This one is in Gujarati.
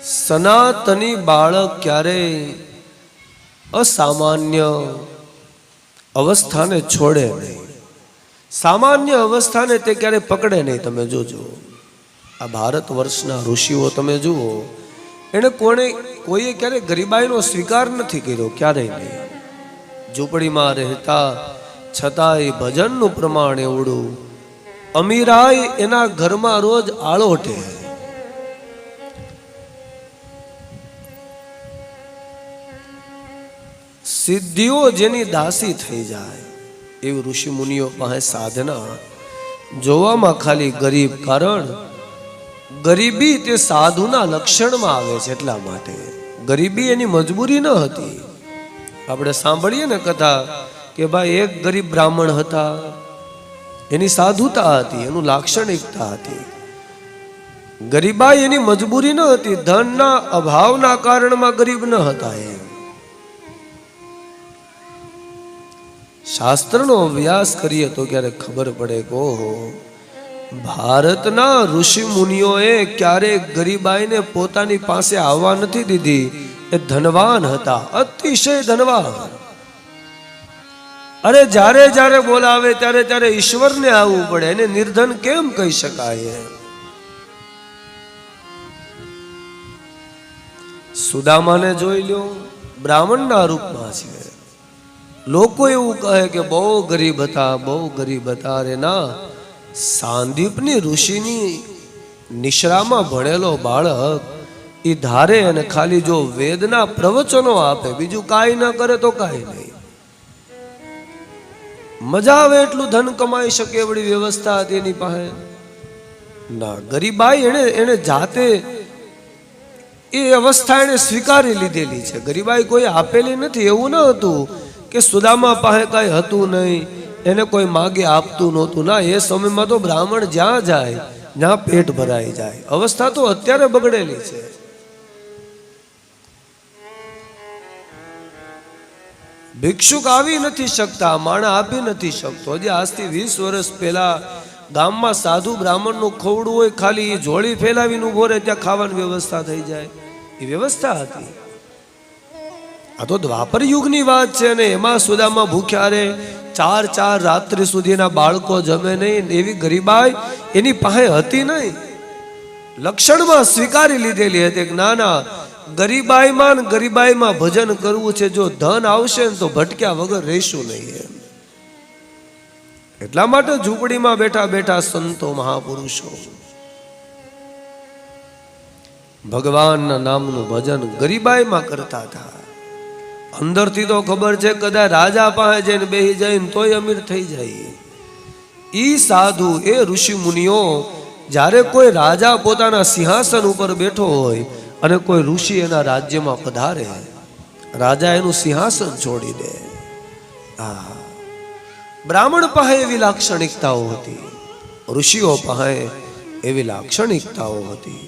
સનાતની બાળક ક્યારેય અસામાન્ય અવસ્થાને છોડે નહીં, સામાન્ય અવસ્થાને તે ક્યારેય પકડે નહીં. તમે જોજો આ ભારત વર્ષના ઋષિઓ તમે જુઓ, એને કોઈએ ક્યારેય ગરીબાઈનો સ્વીકાર નથી કર્યો, ક્યારેય નહીં. ઝૂંપડીમાં રહેતા છતાંય ભજનનું પ્રમાણ એવડું. અમીરાય એના ઘરમાં રોજ આળોટે. સિદ્ધિઓ જેની દાસી થઈ જાય એવી ઋષિ મુનિઓ પાસે સાધના. જોવામાં ખાલી ગરીબ, કારણ ગરીબી તે સાધુના લક્ષણમાં આવે છે, એટલા માટે. ગરીબી એની મજબૂરી ન હતી. આપણે સાંભળીએ ને કથા કે ભાઈ એક ગરીબ બ્રાહ્મણ હતા, એની સાધુતા હતી, એનું લાક્ષણિકતા હતી. ગરીબાઈ એની મજબૂરી ન હતી, ધનના અભાવના કારણમાં ગરીબ ન હતા. એમ શાસ્ત્રનો અભ્યાસ કરીએ તો ક્યારેક ખબર પડે કે ઓહો, ભારતના ઋષિ મુનિઓએ ક્યારેક ગરીબાઈને પોતાની પાસે આવવા નથી દીધી. એ ધનવાન હતા, અતિશય ધનવાન. અરે જ્યારે જ્યારે બોલાવે ત્યારે ત્યારે ઈશ્વરને આવવું પડે, એને નિર્ધન કેમ કહી શકાય? સુદામાને જોઈ લો, બ્રાહ્મણના રૂપમાં છે. લોકો એવું કહે કે બહુ ગરીબ હતા, બહુ ગરીબ હતા. અરે ના, સાંદીપની ઋષિની નિશ્રામાં ભણેલો બાળક એ ધારે અને ખાલી જો વેદના પ્રવચનો આપે, બીજું કાંઈ ન કરે તો કાંઈ નહીં. મજા આવે એટલું ધન કમાઈ શકે એવડી વ્યવસ્થા હતી એની પાસે. ના, ગરીબાઈ એને જાતે એ અવસ્થા એને સ્વીકારી લીધેલી છે. ગરીબાઈ કોઈ આપેલી નથી. એવું ન હતું કે સુદામા પાસે કાંઈ હતું નહીં, એને કોઈ માગે આપતું નહોતું. ના, એ સમયમાં તો બ્રાહ્મણ જ્યાં જાય જ્યાં પેટ ભરાઈ જાય. અવસ્થા તો અત્યારે બગડેલી છે. ભિક્ષુક આવી નથી શકતા, માણા આપી નથી શકતો. હજી આજથી 20 વર્ષ પહેલા ગામમાં સાધુ બ્રાહ્મણનું ખોવડું હોય, ખાલી એ જોડી ફેલાવીને ઉભો રહે, ત્યાં ખાવાની વ્યવસ્થા થઈ જાય. એ વ્યવસ્થા હતી. આ તો દ્વાપર યુગની વાત છે. અને એમાં સુદામા ભૂખ્યા રહે, 4 રાત્રિ સુધીના બાળકો જમે નહીં, એવી ગરીબાઈ એની પાસે હતી નહીં. લક્ષણમાં સ્વીકારી લીધેલી હતી કે ના ના, ગરીબાઈમાં ભજન કરવું છે. જો ધન આવશે ને તો ભટક્યા વગર રહીશું નહીં. એટલા માટે ઝૂંપડીમાં બેઠા બેઠા સંતો મહાપુરુષો ભગવાનના નામનું ભજન ગરીબાઈમાં કરતા હતા. અંદરથી તો ખબર છે કદાચ રાજા પાસે જઈને બેસી જાય ને તોય અમીર થઈ જાય. ઈ સાધુ, એ ઋષિ મુનિઓ, જ્યારે કોઈ રાજા પોતાના સિંહાસન ઉપર બેઠો હોય અને કોઈ ઋષિ એના રાજ્યમાં પધારે, રાજા એનું સિંહાસન છોડી દે. બ્રાહ્મણ પાસે એવી લાક્ષણિકતાઓ હતી, ઋષિઓ પાસે એવી લાક્ષણિકતાઓ હતી.